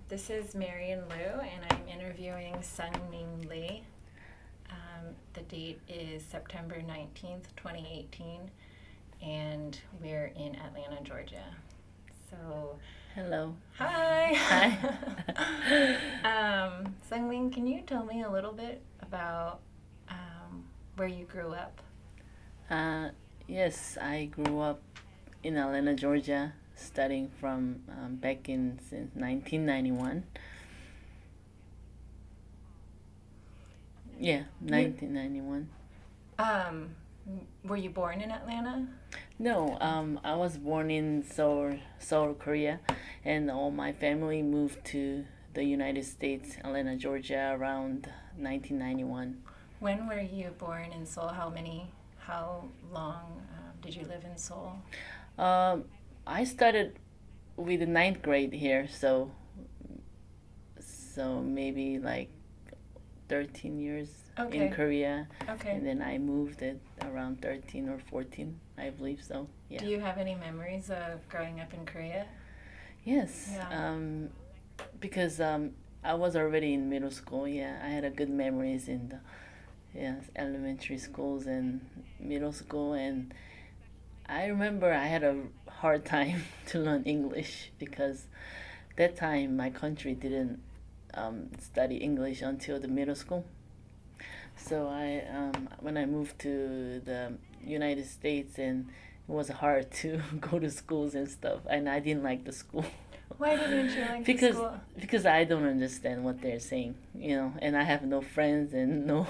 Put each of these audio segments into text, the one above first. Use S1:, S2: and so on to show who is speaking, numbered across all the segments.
S1: This is Marion Liu, and I'm interviewing Seungmin Lee. The date is September 19th, 2018, and we're in Atlanta, Georgia. So,
S2: Hello.
S1: hi!
S2: Hi.
S1: Seungmin, can you tell me a little bit about where you grew up?
S2: uh, yes, I grew up in Atlanta, Georgia, studying from back in since 1991. Yeah,
S1: You,
S2: 1991.
S1: um, were you born in Atlanta?
S2: No, I was born in Seoul, Korea, and all my family moved to the United States, Atlanta, Georgia, around 1991.
S1: When were you born in Seoul? How long did you live in Seoul?
S2: Um, I started with the ninth grade here, so maybe like 13 years in
S1: Okay,
S2: Korea,
S1: okay.
S2: and then I moved at around 13 or 14, I believe so. Yeah.
S1: Do you have any memories of growing up in Korea?
S2: Yes.
S1: Yeah.
S2: Because I was already in middle school. Yeah, I had a good memories in the elementary schools and middle school, and I remember I had a hard time to learn English because that time my country didn't study English until the middle school. So when I moved to the United States, and it was hard to go to schools and stuff, and I didn't like the school
S1: Why didn't you like the
S2: because
S1: school?
S2: because I don't understand what they're saying, and I have no friends and no.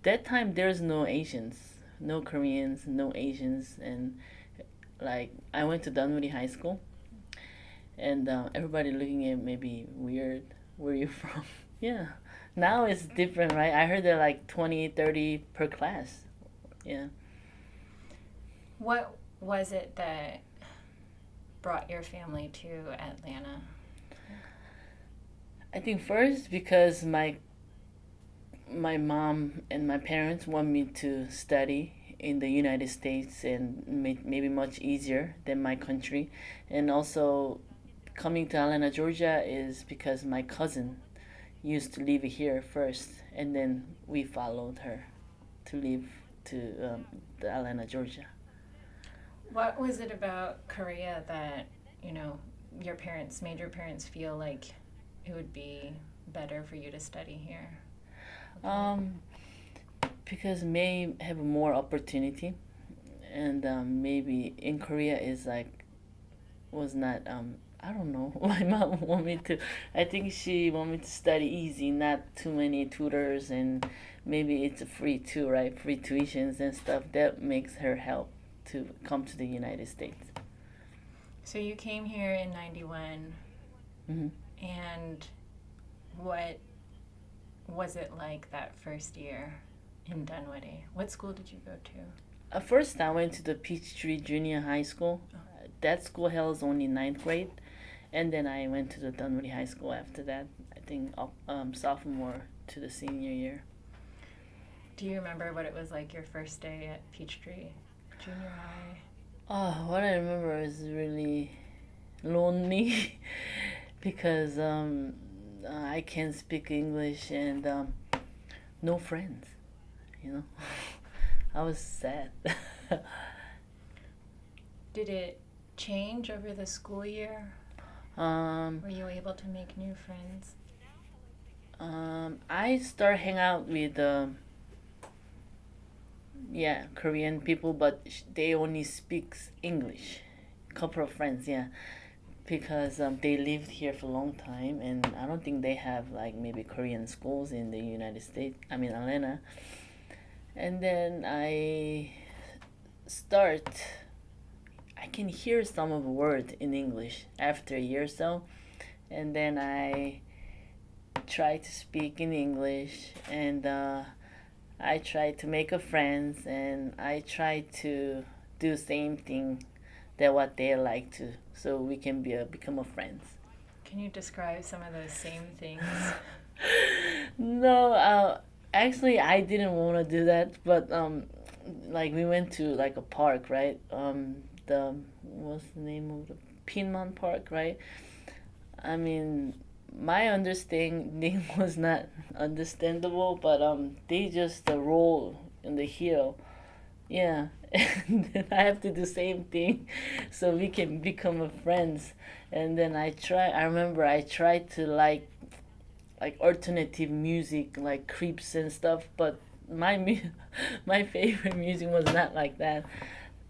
S2: That time there's no Asians, no Koreans, no Asians, and like I went to Dunwoody High School, and everybody looking at maybe weird. Where you from? Yeah. Now it's different, right? I heard they're like 20, 30 per class. Yeah.
S1: What was it that brought your family to Atlanta?
S2: I think first because my mom and my parents want me to study in the United States and maybe much easier than my country, and also coming to Atlanta, Georgia is because my cousin used to live here first, and then we followed her to live to the Atlanta, Georgia.
S1: What was it about Korea that, you know, your parents made your parents feel like it would be better for you to study here?
S2: Um, because may have more opportunity, and maybe in Korea is like was not I don't know. My mom want me to. I think she want me to study easy, not too many tutors, and maybe it's free too, right? Free tuitions and stuff. That makes her help to come to the United States.
S1: So you came here in 91,
S2: Hmm.
S1: and what was it like that first year in Dunwoody? What school did you go to?
S2: At first, I went to the Peachtree Junior High School.
S1: Oh.
S2: That school held only ninth grade, and then I went to the Dunwoody High School after that. I think up sophomore to the senior year.
S1: Do you remember what it was like your first day at Peachtree Junior High?
S2: Oh, what I remember is really lonely because I can't speak English and no friends. You know, I was sad.
S1: Did it change over the school year?
S2: um,
S1: Were you able to make new friends?
S2: I start hang out with yeah, Korean people, but they only speak English. Couple of friends, yeah, because they lived here for a long time, and I don't think they have like maybe Korean schools in the United States. I mean Atlanta, and then start. I can hear some of the word in English after a year or so, and then I try to speak in English, and I try to make a friends, and I try to do same thing that what they like to, so we can become a friends.
S1: Can you describe some of those same things?
S2: No, actually, I didn't want to do that, but like we went to like a park, right? The What's the name of the Pinman Park, right? I mean, my understanding was not understandable, but they just roll in the heel. Yeah, and then I have to do same thing, so we can become a friends. And then I remember I tried to like alternative music, like creeps and stuff, but my favorite music was not like that.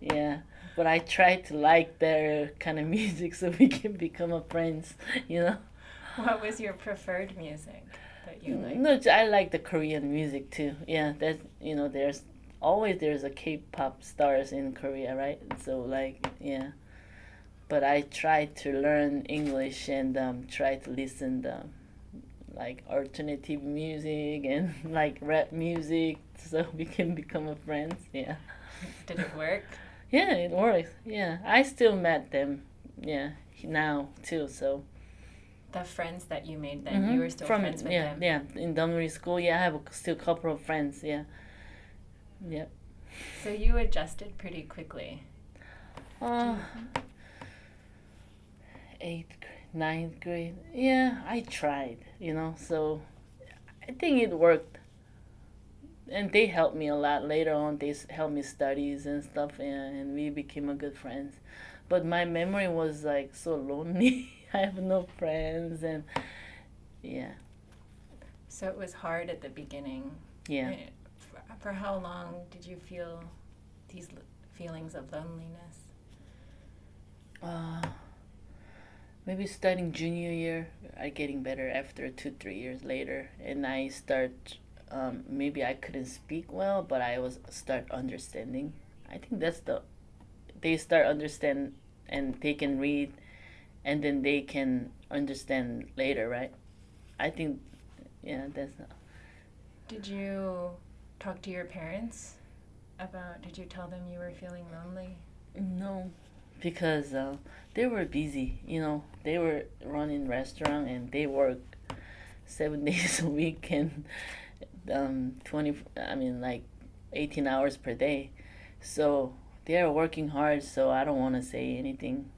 S2: Yeah, but I tried to like their kind of music so we can become a friends. You know.
S1: What was your preferred music that you liked?
S2: No, I like the Korean music too. Yeah, that there's a K-pop stars in Korea, right? So like yeah, but I try to learn English and try to listen like alternative music and like rap music so we can become a friends. Yeah.
S1: Did it work?
S2: Yeah, it works. Yeah, I still met them. Yeah, now too. So.
S1: The friends that you made then, you were still
S2: From
S1: friends with
S2: yeah
S1: them?
S2: yeah in Dunwoody school. Yeah, I have still couple of friends. Yeah. Yep.
S1: So you adjusted pretty quickly.
S2: Uh, eighth grade, ninth grade. Yeah, I tried. So I think it worked, and they helped me a lot later on. They helped me studies and stuff, and we became a good friends. But my memory was like so lonely. I have no friends, and yeah,
S1: So it was hard at the beginning.
S2: yeah.
S1: For how long did you feel these feelings of loneliness?
S2: Uh, Maybe starting junior year, I getting better after 2 3 years later, and I start. Maybe I couldn't speak well, but I was start understanding. I think that's they start understand and they can read, and then they can understand later, right? I think, yeah, that's
S1: Did you talk to your parents about, did you tell them you were feeling lonely?
S2: no, because they were busy. They were running restaurant and they work 7 days a week and 20. I mean, like 18 hours per day. So they are working hard. So I don't want to say anything,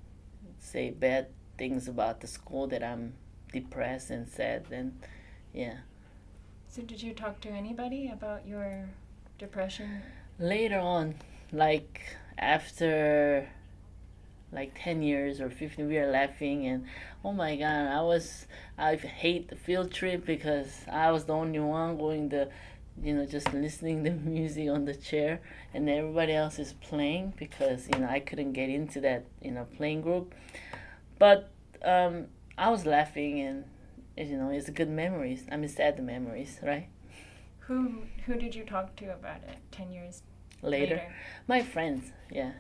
S2: say bad things about the school that I'm depressed and sad. And yeah,
S1: So did you talk to anybody about your depression?
S2: later on, like after like 10 years or 15, we are laughing, and oh my god, I hate the field trip because I was the only one going just listening the music on the chair, and everybody else is playing because I couldn't get into that playing group. But I was laughing, and it's good memories. I mean, sad memories, right?
S1: Who did you talk to about it 10 years
S2: Later,
S1: later?
S2: my friends, yeah,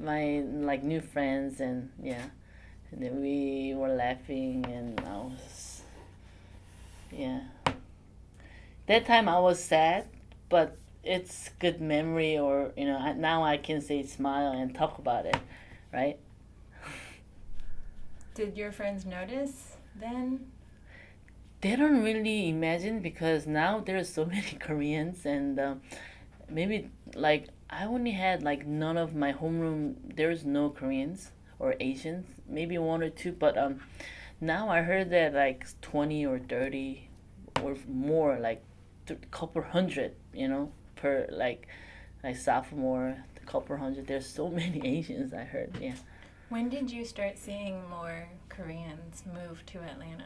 S2: my like new friends, and yeah, and then we were laughing, and I was, yeah, that time I was sad, but it's good memory, or now I can say smile and talk about it, right?
S1: Did your friends notice then?
S2: They don't really imagine because now there's so many Koreans, and maybe like I only had like none of my homeroom. There's no Koreans or Asians, maybe one or two, but now I heard that like 20 or 30 or more, like couple hundred, per like sophomore, couple hundred. There's so many Asians, I heard. Yeah.
S1: When did you start seeing more Koreans move to Atlanta?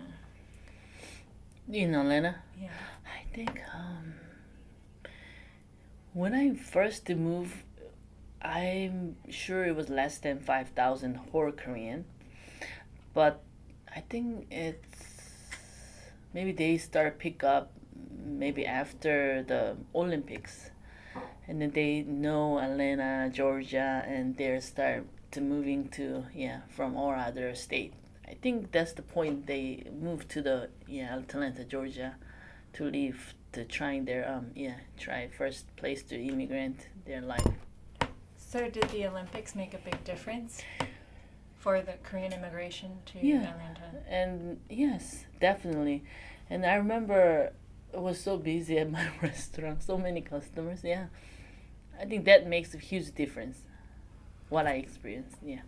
S2: Atlanta,
S1: Yeah.
S2: I think when I first moved, I'm sure it was less than 5,000 whole Korean, but I think it's maybe they start pick up maybe after the Olympics, and then they know Atlanta, Georgia, and they start to moving to, yeah, from all other state. I think that's the point they moved to the, yeah, Atlanta, Georgia, to live, to trying their try first place to immigrant their life.
S1: So did the Olympics make a big difference for the Korean immigration to
S2: Yeah,
S1: Atlanta?
S2: and yes, definitely. And I remember it was so busy at my restaurant, so many customers. Yeah, I think that makes a huge difference. What I experienced, yeah.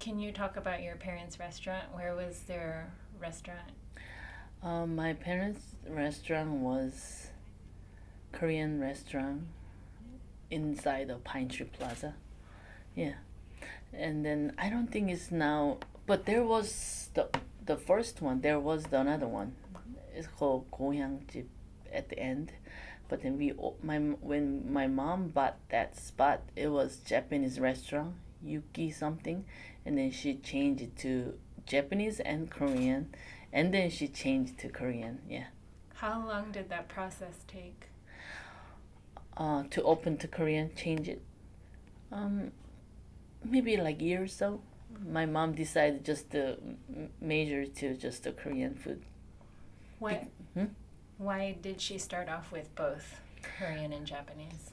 S1: Can you talk about your parents' restaurant? Where was their restaurant?
S2: My parents' restaurant was Korean restaurant inside of Pine Tree Plaza. Yeah, and then I don't think it's now, but there was the first one. There was the another one. It's called 고향집 at the end. But then when my mom bought that spot, it was Japanese restaurant, Yuki something, and then she changed it to Japanese and Korean, and then she changed to Korean. Yeah.
S1: How long did that process take?
S2: To open to Korean, change it. Maybe like a year or so. My mom decided just to major to just the Korean food.
S1: What? Why did she start off with both Korean and Japanese?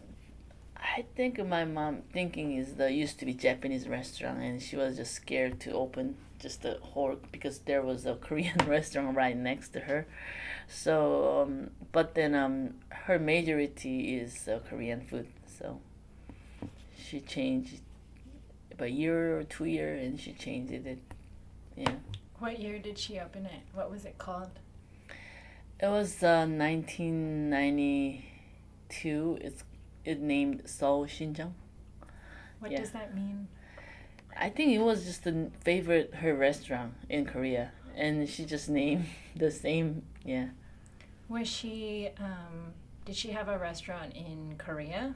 S2: I think my mom thinking is there used to be Japanese restaurant and she was just scared to open just the whole because there was a Korean restaurant right next to her. So, but then her majority is Korean food. So she changed about a year or 2 year and she changed it. Yeah.
S1: What year did she open it? What was it called?
S2: It was 1992. It named Seoul Shinjang.
S1: What
S2: Yeah.
S1: does that mean?
S2: I think it was just the favorite her restaurant in Korea, and she just named the same. Yeah.
S1: Was she? Did she have a restaurant in Korea?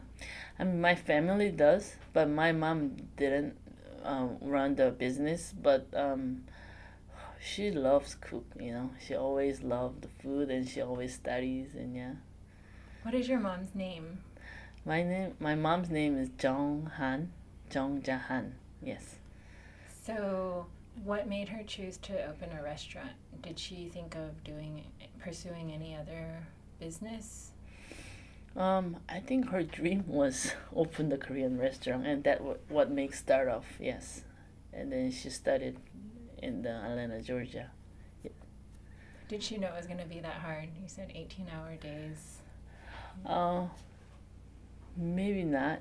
S2: I mean, my family does, but my mom didn't run the business. But she loves cook. She always loved the food, and she always studies. And yeah.
S1: What is your mom's name?
S2: My mom's name is Jung Jahan. Yes.
S1: So, what made her choose to open a restaurant? Did she think of pursuing any other business?
S2: I think her dream was open the Korean restaurant, and that what makes start off. Yes, and then she studied in the Atlanta, Georgia. Yeah.
S1: Did she know it was going to be that hard? You said 18-hour days.
S2: Maybe not.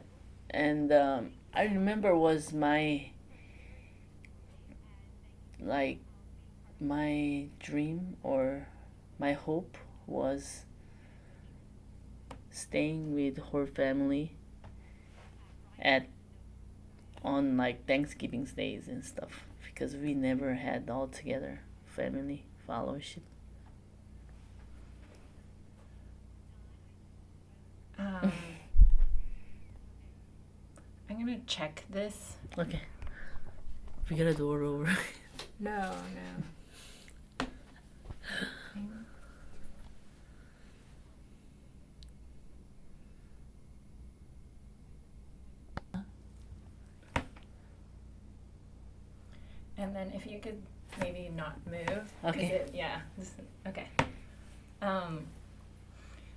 S2: And I remember was my dream or my hope was staying with her family on like Thanksgiving days and stuff because we never had all together family fellowship.
S1: I'm gonna check this.
S2: Okay. We gotta do it over.
S1: No. And then if you could maybe not move.
S2: Okay.
S1: Okay.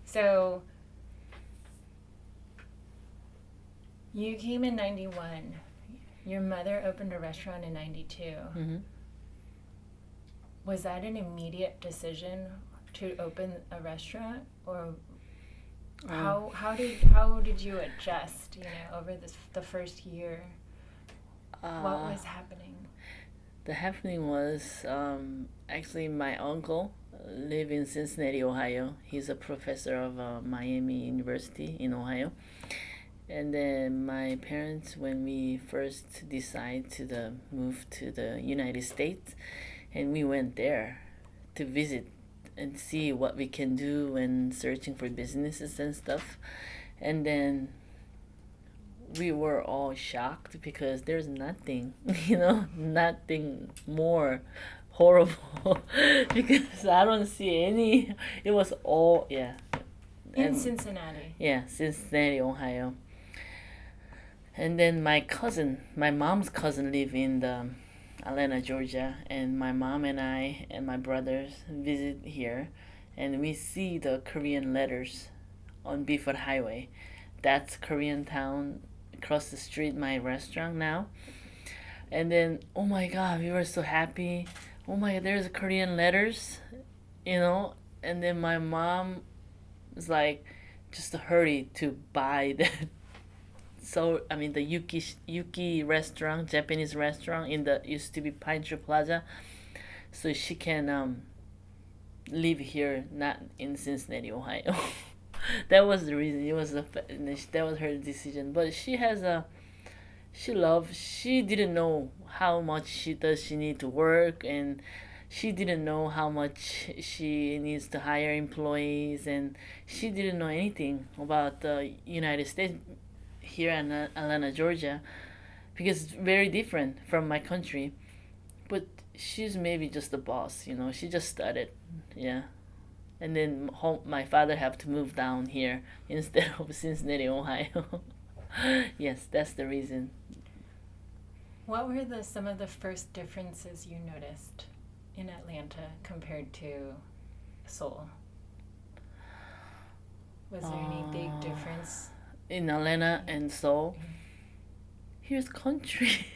S1: So you came in 91. Your mother opened a restaurant in 92.
S2: Mm-hmm.
S1: Was that an immediate decision to open a restaurant, or how did you adjust? Over the first year. What was happening?
S2: The happening was actually my uncle live in Cincinnati, Ohio. He's a professor of Miami University in Ohio. And then my parents, when we first decided to move to the United States, and we went there to visit and see what we can do when searching for businesses and stuff. And then we were all shocked because there's nothing, nothing more horrible because I don't see any. It was all, yeah.
S1: In Cincinnati.
S2: Yeah, Cincinnati, Ohio. And then my mom's cousin live in the Atlanta, Georgia, and my mom and I and my brothers visit here, and we see the Korean letters on Buford Highway. That's Korean town across the street, my restaurant now. And then, oh my God, we were so happy. Oh my God, there's Korean letters, And then my mom was like, just hurry to buy that the Yuki restaurant, Japanese restaurant in the used to be Pine Tree Plaza, so she can live here, not in Cincinnati, Ohio. That was the reason. That was her decision. But she didn't know how much she need to work, and she didn't know how much she needs to hire employees, and she didn't know anything about the United States here in Atlanta, Georgia, because it's very different from my country. But she's maybe just the boss, she just started. Yeah. And then my father have to move down here instead of Cincinnati, Ohio. Yes, that's the reason.
S1: What were some of the first differences you noticed in Atlanta compared to Seoul? Was there any big difference?
S2: In Atlanta and Seoul? Here's country.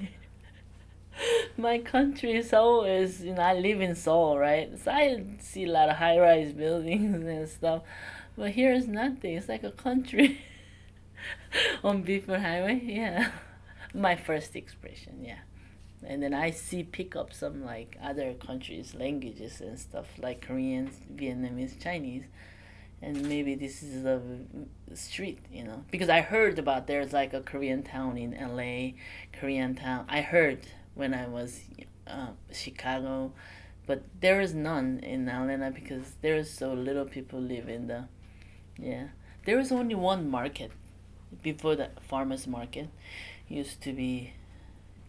S2: My country, Seoul, is, I live in Seoul, right? So I see a lot of high-rise buildings and stuff. But here is nothing. It's like a country. On Buford Highway, yeah. My first expression, yeah. And then I pick up some like other countries' languages and stuff, like Korean, Vietnamese, Chinese. And maybe this is the street, because I heard about there's like a Korean town in LA, Korean town. I heard when I was Chicago, but there is none in Atlanta because there's so little people live in the, yeah. There was only one market before the farmers market. Used to be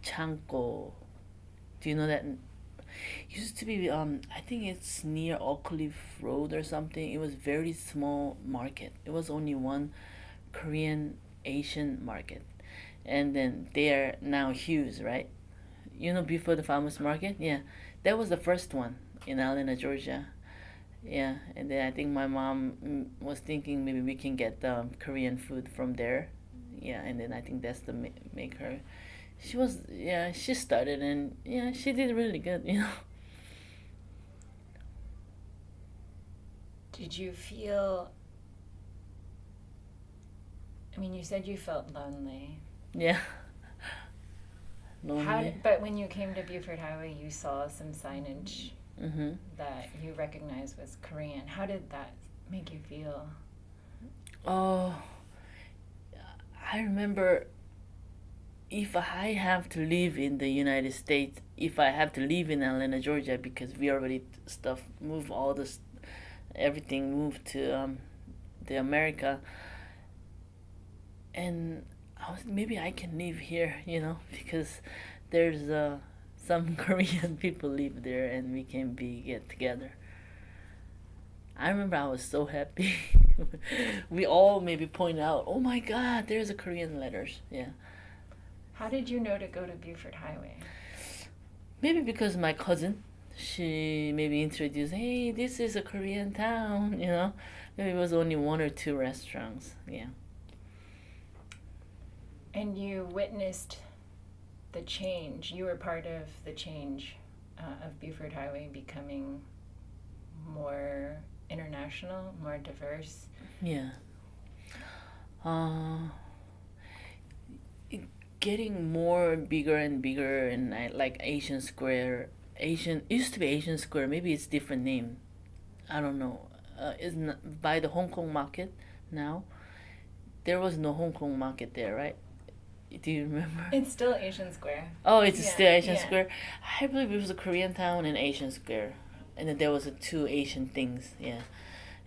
S2: Chanko. Do you know that? Used to be I think it's near Oak Cliff Road or something. It was very small market. It was only one Korean Asian market, and then they are now huge, right? Before the farmers market, yeah, that was the first one in Atlanta, Georgia. Yeah, and then I think my mom was thinking maybe we can get Korean food from there. Yeah, and then I think that's the make her. She started, and yeah, she did really good.
S1: Did you feel? I mean, you said you felt lonely.
S2: Yeah. Lonely.
S1: But when you came to Buford Highway, you saw some signage that you recognized was Korean. How did that make you feel?
S2: Oh, I remember if I have to live in the United States, if I have to live in Atlanta, Georgia, because we already everything moved to the America, and maybe I can live here, because there's some Korean people live there, and we can get together. I remember I was so happy. We all maybe point out, oh my God, there's a Korean letters. Yeah.
S1: How did you know to go to Buford Highway?
S2: Maybe because my cousin, she maybe introduced, hey, this is a Korean town, Maybe it was only one or two restaurants. Yeah.
S1: And you witnessed the change. You were part of the change of Buford Highway becoming more international, more diverse.
S2: Yeah. Getting more bigger and bigger, and like Asian Square. It used to be Asian Square. Maybe it's different name. I don't know. It's not, by the Hong Kong market now. There was no Hong Kong market there, right? Do you remember?
S1: It's still Asian Square.
S2: Oh, it's still Asian Square. I believe it was a Korean town and Asian Square, and then there was two Asian things. Yeah,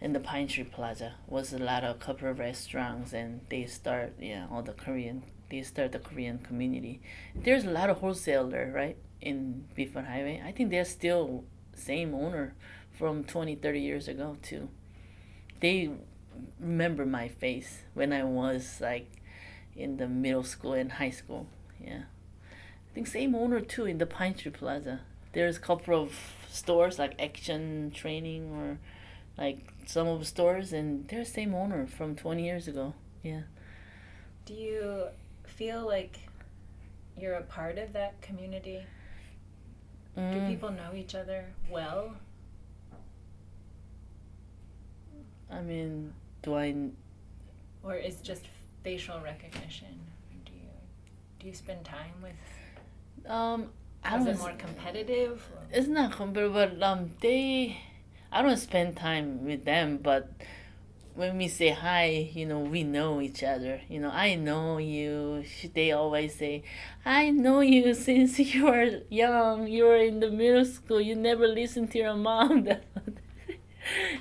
S2: and the Pine Tree Plaza was a couple of restaurants, and they start They start the Korean community. There's a lot of wholesaler, right, in Buford Highway. I think they're still same owner from 20, 30 years ago too. They remember my face when I was like in the middle school and high school. Yeah. I think same owner too in the Pine Tree Plaza. There's a couple of stores like Action Training or like some of the stores, and they're same owner from 20 years ago. Yeah.
S1: Do you feel like you're a part of that community? Do people know each other well?
S2: I mean, do I...
S1: Or is just facial recognition? Do you spend time with?
S2: I
S1: Is
S2: don't.
S1: it more competitive? Or?
S2: It's not competitive, but I don't spend time with them, but when we say hi, we know each other. I know you. They always say, I know you since you were young. You were in the middle school. You never listened to your mom.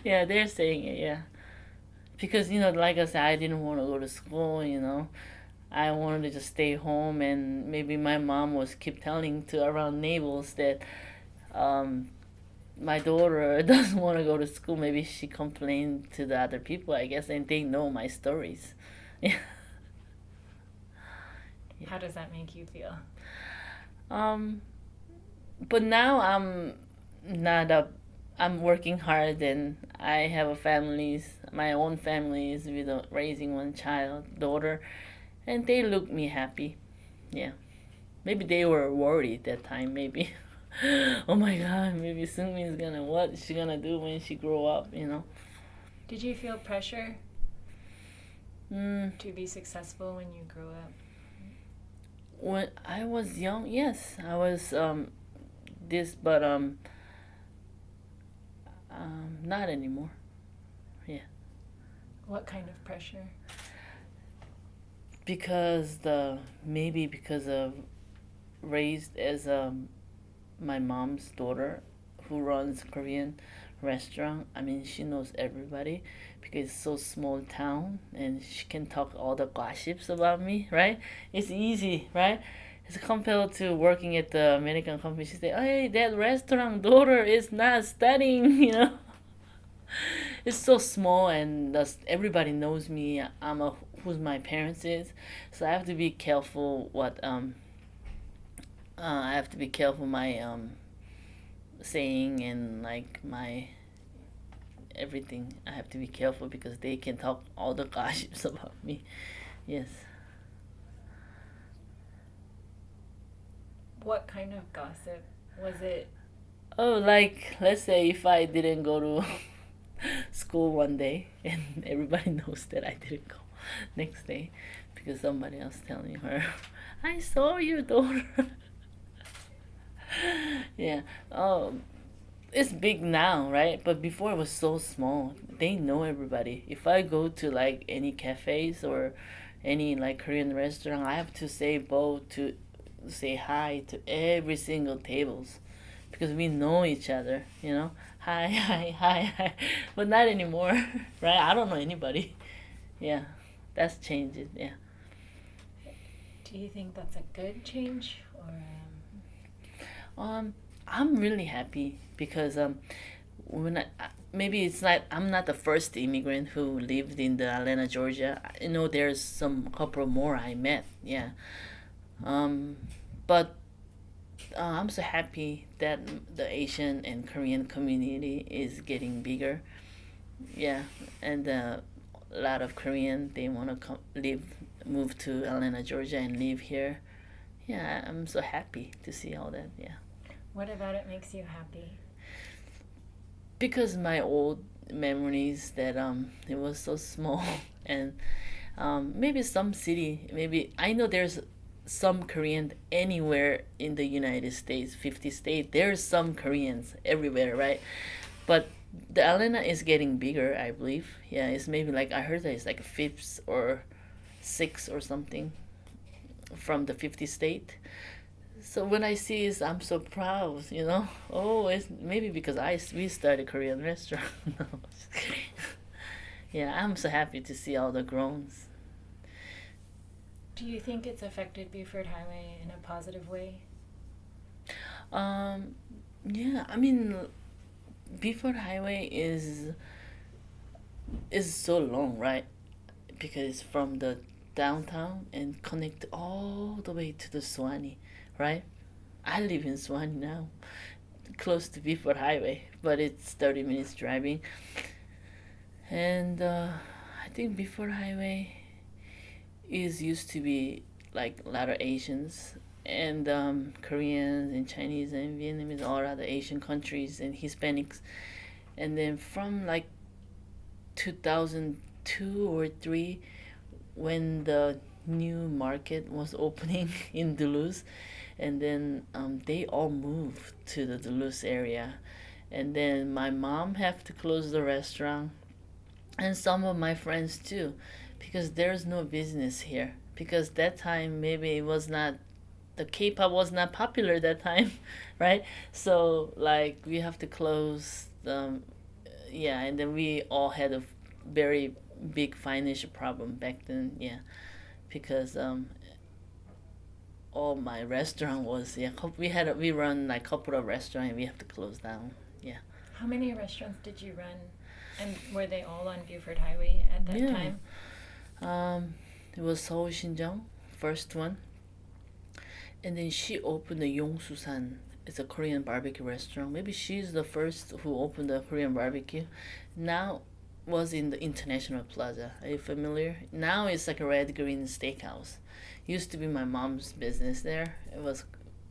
S2: Yeah, they're saying it, yeah. Because, like I said, I didn't want to go to school. I wanted to just stay home, and maybe my mom was keep telling to around neighbors that um, my daughter doesn't want to go to school. Maybe she complained to the other people, I guess, and they know my stories. Yeah.
S1: How does that make you feel?
S2: But now I'm not a. I'm working hard, and I have a families, my own families with raising one child, daughter, and they look me happy. Yeah. Maybe they were worried that time. Maybe. Oh my God, maybe Seungmin is gonna, what is she gonna do when she grow up?
S1: Did you feel pressure
S2: Mm,
S1: to be successful when you grew up?
S2: when I was young, yes, I was this, but not anymore. Yeah,
S1: What kind of pressure?
S2: because because of raised as my mom's daughter, who runs Korean restaurant. I mean, she knows everybody because it's so small town, and she can talk all the gossips about me, right? It's easy, right? It's compared to working at the American company. She say, "Hey, that restaurant daughter is not studying," It's so small, and everybody knows me. Who's my parents is, so I have to be careful what I have to be careful my saying, and like my everything. I have to be careful because they can talk all the gossips about me. Yes.
S1: What kind of gossip? Was it?
S2: Oh, like let's say if I didn't go to school one day, and everybody knows that I didn't go next day because somebody else telling her, I saw your daughter. Yeah. Oh, it's big now, right? But before it was so small. They know everybody. If I go to like any cafes or any like Korean restaurant, I have to say bo to say hi to every single tables because we know each other. Hi, hi, hi, hi. But not anymore, right? I don't know anybody. Yeah, that's changed. Yeah.
S1: Do you think that's a good change or?
S2: I'm really happy because when maybe it's not I'm not the first immigrant who lived in the Atlanta, Georgia. There's some couple more I met. Yeah. Um, but I'm so happy that the Asian and Korean community is getting bigger. Yeah, and a lot of Korean they want to move to Atlanta, Georgia, and live here. Yeah, I'm so happy to see all that. Yeah.
S1: What about it makes you happy?
S2: Because my old memories that it was so small, and maybe some city, maybe I know there's some Korean anywhere in the United States, 50 states. There's some Koreans everywhere, right? But the Atlanta is getting bigger, I believe. Yeah, it's maybe like I heard that it's like a fifth or sixth or something from the 50 state. So when I see this, I'm so proud. Oh, it's maybe because we started Korean restaurant. No, just kidding. Yeah, I'm so happy to see all the growns.
S1: Do you think it's affected Buford Highway in a positive way?
S2: Um, yeah, I mean, Buford Highway is so long, right? Because it's from the downtown and connect all the way to the Suwannee, right? I live in Suwannee now, close to Buford Highway, but it's 30 minutes driving. And I think Buford Highway is used to be like a lot of Asians and Koreans and Chinese and Vietnamese, all other Asian countries and Hispanics. And then from like 2002 or 3, when the new market was opening in Duluth, and then they all moved to the Duluth area, and then my mom had to close the restaurant, and some of my friends too, because there's no business here. Because that time maybe it was not, the K-pop was not popular that time, right? So like we have to close. Yeah, and then we all had a very big financial problem back then. Yeah, because all my restaurant was, yeah, we run like couple of restaurants and we have to close down. Yeah.
S1: How many restaurants did you run? And were they all on Buford Highway at that
S2: Yeah.
S1: time?
S2: It was Seoul Shinjong, first one, and then she opened the Yongsusan. It's a Korean barbecue restaurant. Maybe she's the first who opened the Korean barbecue. Now was in the International Plaza. Are you familiar? Now it's like a red green steakhouse. Used to be my mom's business there. It was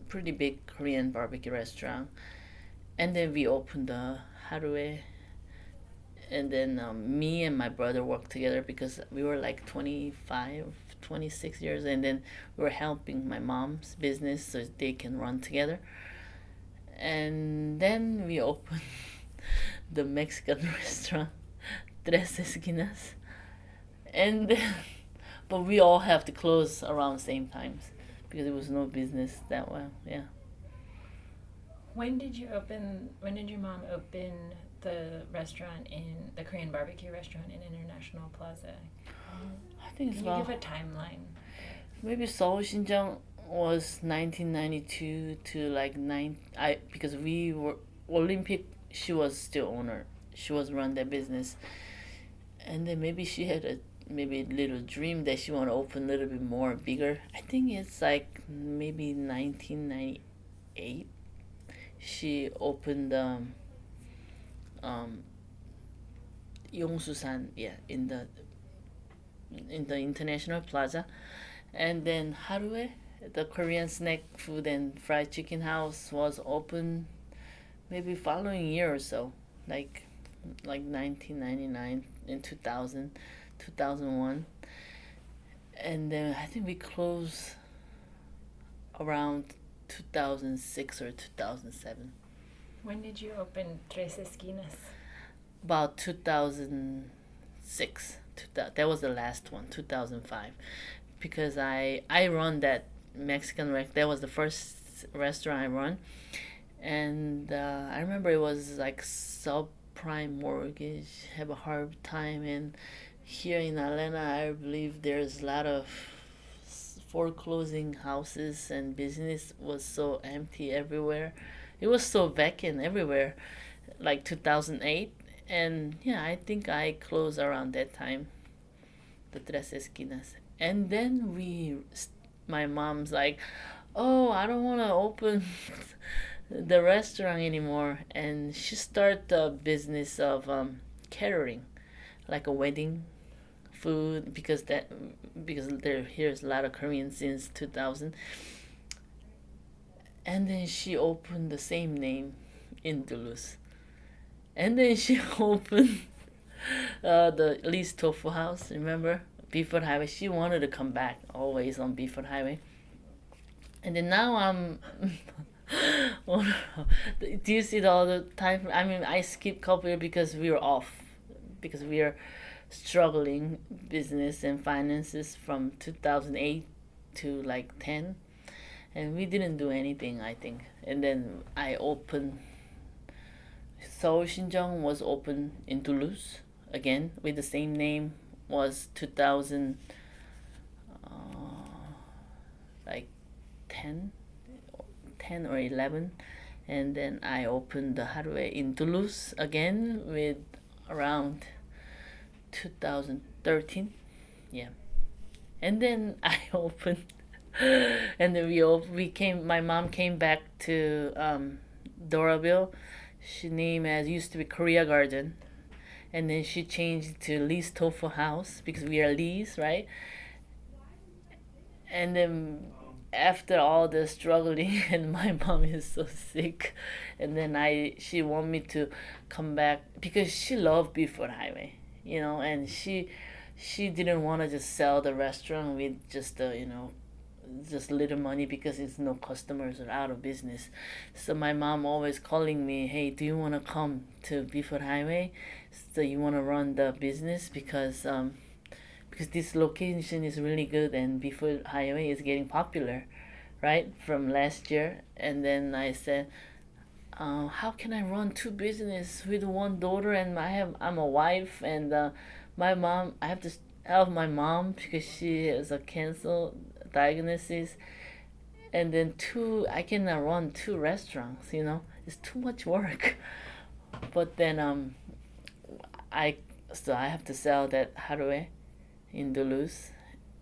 S2: pretty big Korean barbecue restaurant. And then we opened the Harue. And then me and my brother worked together because we were like 25, 26 years. And then we were helping my mom's business so they can run together. And then we opened the Mexican restaurant, Tres Esquinas. And then, but we all have to close around the same times because there was no business that well. Yeah.
S1: When did your mom open the restaurant the Korean barbecue restaurant in International Plaza?
S2: I think it's
S1: Can you
S2: about
S1: give a timeline?
S2: maybe Seoul Shinjang was 1992 to like because we were Olympic. She was still owner. She was run that business, and then maybe she had a little dream that she want to open a little bit more bigger. I think it's like maybe 1998. She opened Yongsusan, yeah, in the International Plaza, and then Harue, the Korean snack food and fried chicken house, was open maybe following year or so, like 1999 and 2000, 2001, and then I think we closed around 2006 or 2007.
S1: When did you open Tres Esquinas?
S2: About 2006. That was the last one, 2005, because I run that Mexican that was the first restaurant I run, and I remember it was like subprime mortgage, have a hard time, and here in Atlanta I believe there's a lot of foreclosing houses and business was so empty everywhere. It was so vacant everywhere, like 2008. And yeah, I think I closed around that time, the Tres Esquinas. And then my mom's like, oh, I don't want to open the restaurant anymore. And she started the business of catering, like a wedding food, because here's a lot of Koreans since 2000. And then she opened the same name in Duluth. And then she opened the Lee's Tofu House, remember? Buford Highway. She wanted to come back, always on Buford Highway. And then now I'm... Do you see all the time? I mean, I skipped couple years because we were off. Because we are struggling business and finances from 2008 to like 10. And we didn't do anything, I think. And then I opened... Seoul Shinjong was open in Duluth again with the same name, was 2000 like 10 or 11, and then I opened the Harue in Duluth again with around 2013, yeah, and then I opened and then my mom came back to Doraville. She named as used to be Korea Garden, and then she changed to Lee's Tofu House because we are Lee's, right? And then after all the struggling and my mom is so sick, and then she wanted me to come back because she loved Buford Highway, and she she didn't want to just sell the restaurant with just just little money because it's no customers or out of business. So my mom always calling me, hey, do you want to come to Buford Highway? So you want to run the business because this location is really good and Buford Highway is getting popular, right? From last year. And then I said, how can I run two business with one daughter and I'm a wife and my mom I have to help my mom because she has a cancer diagnosis and then two I cannot run two restaurants, it's too much work. But then I so I have to sell that hardware in Duluth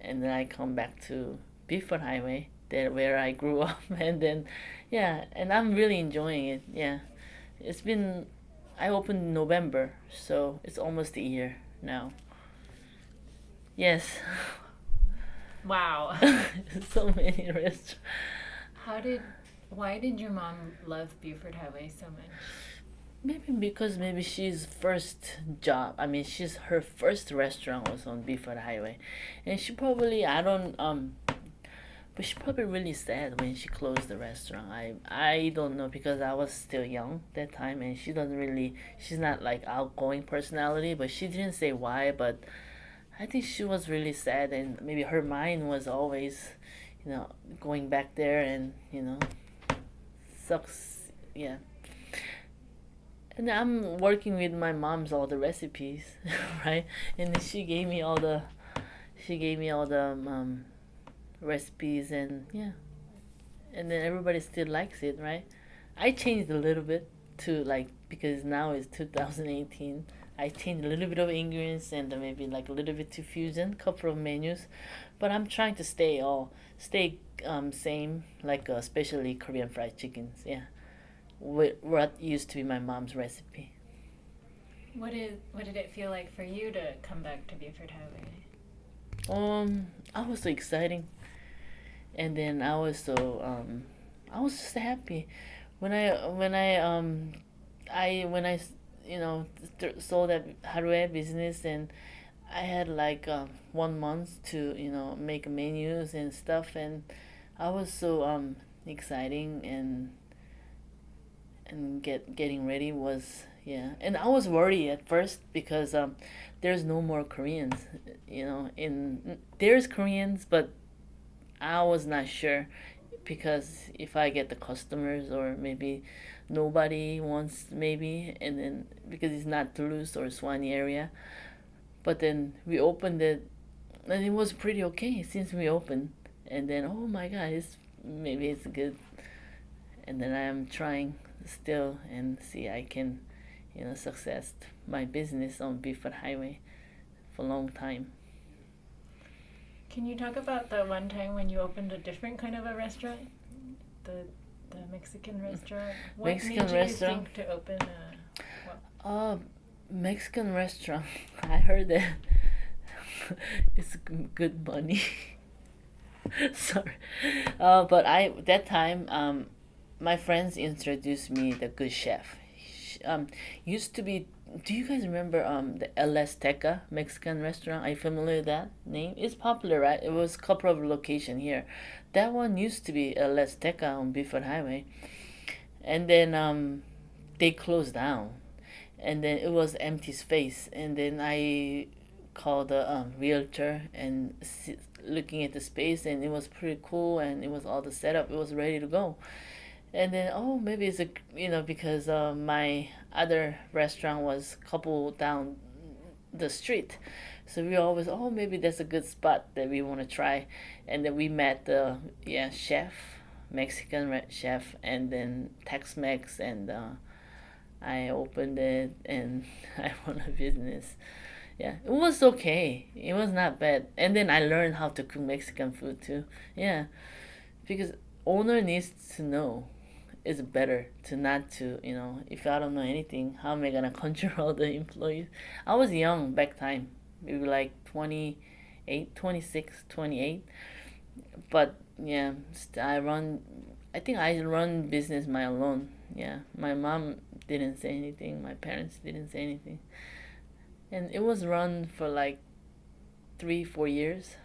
S2: and then I come back to Buford Highway there where I grew up and then yeah, and I'm really enjoying it. Yeah, it's been I opened in November, so it's almost a year now. Yes.
S1: Wow.
S2: So many restaurants.
S1: How did, why did your mom love Buford Highway so much?
S2: Maybe because maybe she's first job. I mean, she's her first restaurant was on Buford Highway, and she probably I don't but she probably really sad when she closed the restaurant. I don't know because I was still young that time, and she's not like outgoing personality, but she didn't say why. But I think she was really sad, and maybe her mind was always, going back there, and sucks. Yeah. And I'm working with my mom's all the recipes, right? And then she gave me all the recipes, and yeah, and then everybody still likes it, right? I changed a little bit to like because now it's 2018. I changed a little bit of ingredients and maybe like a little bit to fusion, couple of menus, but I'm trying to stay same like especially Korean fried chickens. Yeah, what used to be my mom's recipe.
S1: What did it feel like for you to come back to Buford Highway?
S2: I was so exciting, and then I was just happy when I sold that hardware business, and I had like 1 month to make menus and stuff, and I was so exciting and getting ready was yeah, and I was worried at first because there's no more Koreans, in there's Koreans, but I was not sure because if I get the customers or maybe nobody wants maybe, and then because it's not Toulouse or Swanee area. But then we opened it and it was pretty okay since we opened, and then oh my god, it's good. And then I am trying still and see I can success my business on Buford Highway for a long time.
S1: Can you talk about the one time when you opened a different kind of a restaurant? The Mexican restaurant? What
S2: Mexican
S1: made
S2: restaurant?
S1: you think to open
S2: Mexican restaurant. I heard that it's good money. Sorry, but I that time my friends introduced me the good chef. Used to be. Do you guys remember the El Azteca Mexican restaurant? Are you familiar with that name? It's popular, right? It was a couple of location here. That one used to be El Azteca on Buford Highway, and then they closed down, and then it was empty space, and then I called the realtor and looking at the space, and it was pretty cool, and it was all the setup, it was ready to go. And then oh maybe it's a because my other restaurant was couple down the street, so we always oh maybe that's a good spot that we want to try. And then we met the chef, Mexican chef, and then Tex-Mex, and I opened it and I run a business. Yeah, it was okay. It was not bad. And then I learned how to cook Mexican food too. Yeah, because owner needs to know. It's better to not to if I don't know anything, how am I gonna control the employees? I was young back time, maybe like 28, 26, 28. But yeah, I think I run business my alone. Yeah, my mom didn't say anything, my parents didn't say anything, and it was run for like 3-4 years,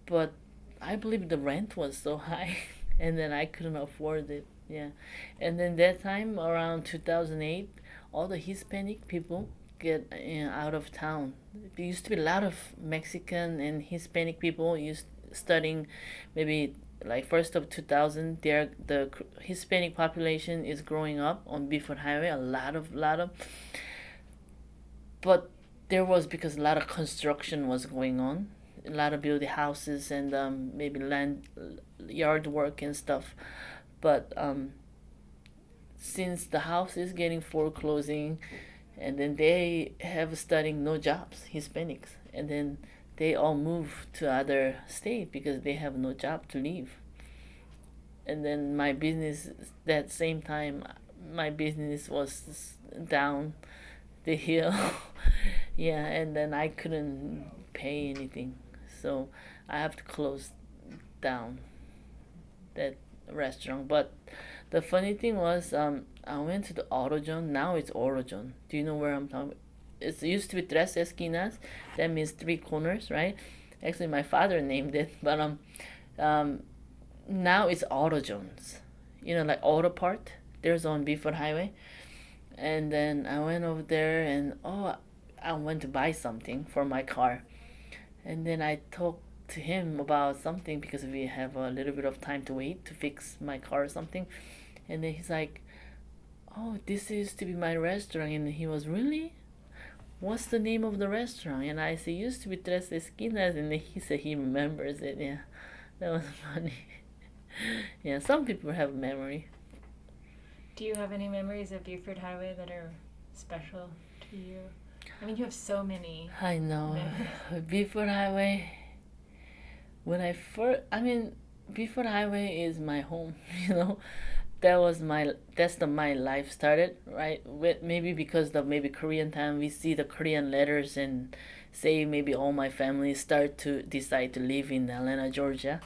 S2: but I believe the rent was so high, and then I couldn't afford it. Yeah, and then that time around 2008, all the Hispanic people get out of town. There used to be a lot of Mexican and Hispanic people used studying, maybe like first of 2000. The Hispanic population is growing up on Buford Highway. A lot of, but there was because a lot of construction was going on, a lot of building houses and maybe land yard work and stuff. But since the house is getting foreclosing, and then they have studying no jobs, Hispanics, and then they all move to other state because they have no job to leave. And then my business, that same time, my business was down the hill. Yeah, and then I couldn't pay anything, so I have to close down that restaurant. But the funny thing was, I went to the Autozone. Now it's Autozone. Do you know where I'm talking? It used to be Tres Esquinas. That means three corners, right? Actually, my father named it, but now it's Autozones. You know, like Auto Part. There's on Buford Highway. And then I went over there, and I went to buy something for my car. And then I talked to him about something because we have a little bit of time to wait to fix my car or something. And then he's like, "Oh, this used to be my restaurant." And he was, "Really? What's the name of the restaurant?" And I said, "Used to be Tres Esquinas." And then he said he remembers it. Yeah, that was funny. Yeah, some people have memory.
S1: Do you have any memories of Buford Highway that are special to you? I mean, you have so many.
S2: I know.
S1: memories.
S2: Buford Highway. Buford Highway is my home. You know, my life started right with, maybe because the maybe Korean time we see the Korean letters and say maybe all my family start to decide to live in Atlanta, Georgia.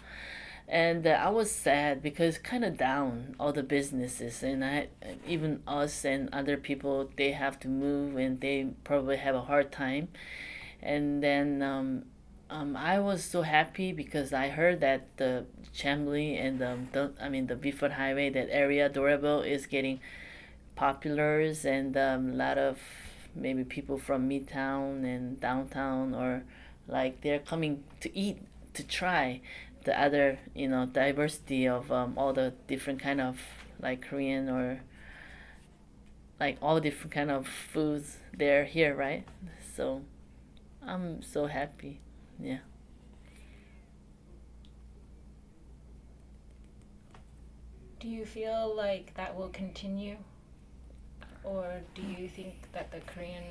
S2: And I was sad because kind of down all the businesses, and I even us and other people, they have to move and they probably have a hard time. And then I was so happy because I heard that the Chambly and the Buford Highway, that area, Dorable, is getting popular, and a lot of maybe people from Midtown and downtown, or like they're coming to eat, to try the other, diversity of all the different kind of like Korean, or like all different kind of foods they're here, right? So I'm so happy. Yeah.
S1: Do you feel like that will continue? Or do you think that the Korean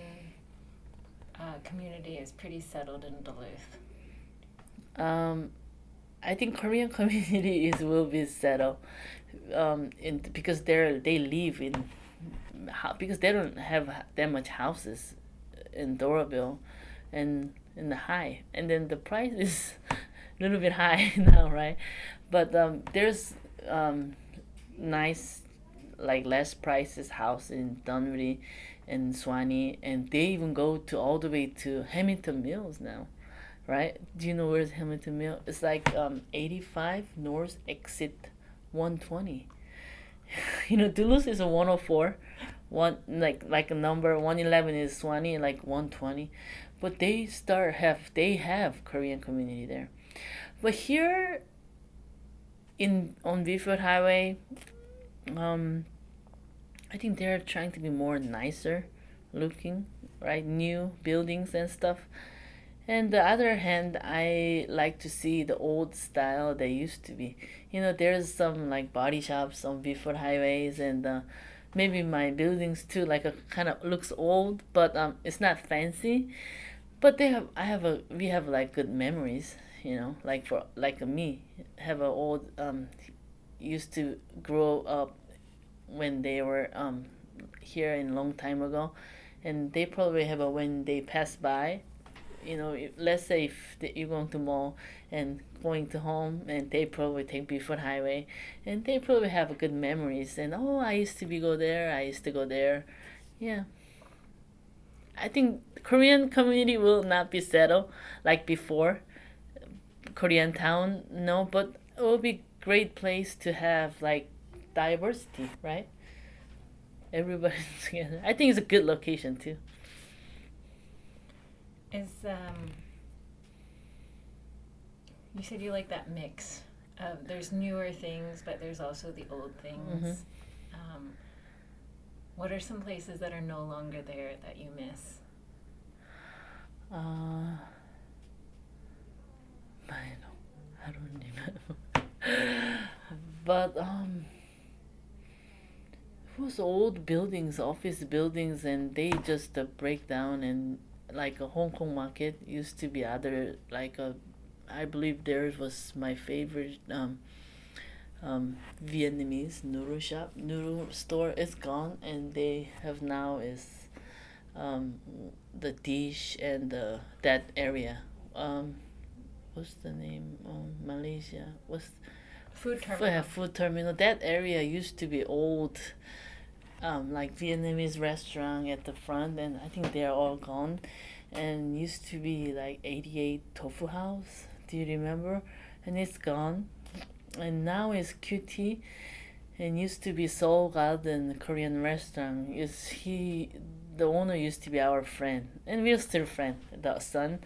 S1: community is pretty settled in Duluth?
S2: Um, I think Korean community is will be settled, because they live in, because they don't have that much houses in Doraville, and in the high, and then the price is a little bit high now, right? But there's nice, like less prices house in Dunwoody and Swanee, and they even go to all the way to Hamilton Mills now, right? Do you know where's Hamilton Mill? It's like 85 North Exit 120. Duluth is a 104. Like a number 111 is Swanee, like 120. But they have Korean community there. But here on Buford Highway, I think they're trying to be more nicer looking, right? New buildings and stuff. And the other hand, I like to see the old style they used to be. There's some like body shops on Buford highways, and maybe my buildings too, like a kind of looks old, but it's not fancy. But we have like good memories. Like for like me, have a old used to grow up when they were here in long time ago, and they probably have a when they pass by, let's say if you're going to mall and going to home, and they probably take Buford Highway, and they probably have good memories, and I used to go there, I used to go there. Yeah. I think Korean community will not be settled like before. Korean town, no, but it will be great place to have like diversity, right? Everybody together. I think it's a good location too.
S1: Is you said you like that mix of there's newer things, but there's also the old things. What are some places that are no longer there that you miss?
S2: I don't remember. But it was old buildings, office buildings, and they just break down. And like a Hong Kong market used to be other like a, I believe theirs was my favorite Vietnamese noodle shop, noodle store is gone, and they have now is um, the dish and that area. What's the name? Malaysia. What's
S1: Food terminal.
S2: food terminal? That area used to be old, like Vietnamese restaurant at the front, and I think they're all gone. And used to be like 88 Tofu House. Do you remember? And it's gone. And now it's QT, and used to be Seoul Garden Korean restaurant. Is he? The owner used to be our friend, and we're still friends. The son,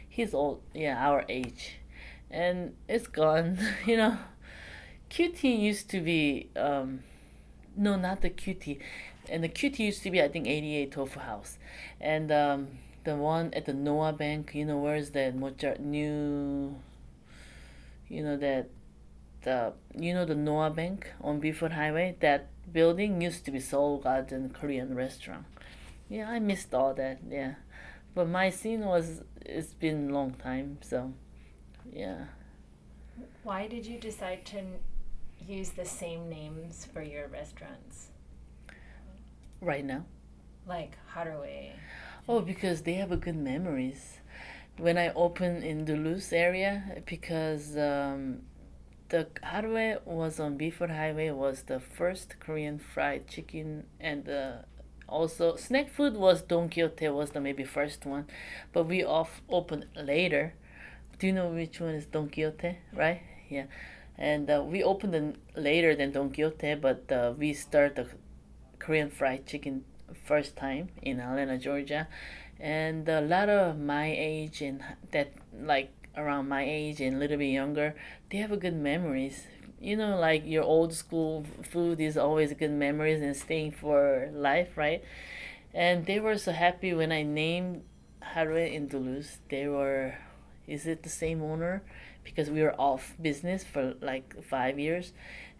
S2: he's old, yeah, our age, and it's gone. You know, QT used to be no, not the QT, and the QT used to be I think 88 Tofu House, and the one at the Noah Bank. You know where's that Mocha new? You know that the Noah Bank on Buford Highway. That building used to be Seoul Garden Korean restaurant. Yeah, I missed all that. Yeah, but my scene was it's been a long time. So yeah.
S1: Why did you decide to use the same names for your restaurants?
S2: Right now.
S1: Like Haraway.
S2: Oh, because they have a good memories. When I opened in Duluth area, because the Haraway was on Buford Highway was the first Korean fried chicken, and also snack food was Don Quixote was the maybe first one, but we opened later. Do you know which one is Don Quixote, right? Yeah, and we opened it later than Don Quixote, but we started the Korean fried chicken first time in Atlanta, Georgia, and a lot of my age and that like around my age and a little bit younger, they have a good memories. You know, like your old school food is always good memories and staying for life, right? And they were so happy when I named Harue in Duluth. They were, is it the same owner? Because we were off business for like 5 years.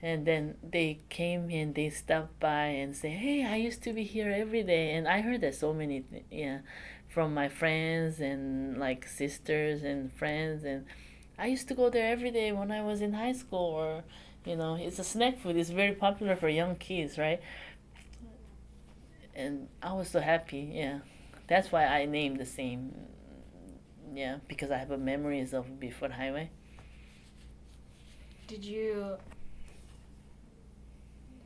S2: And then they came and they stopped by and say, "Hey, I used to be here every day." And I heard that so many, yeah, from my friends and like sisters and friends. And I used to go there every day when I was in high school. Or, you know, it's a snack food. It's very popular for young kids, right? And I was so happy. Yeah, that's why I named the same. Yeah, because I have a memories of Before Highway.
S1: Did you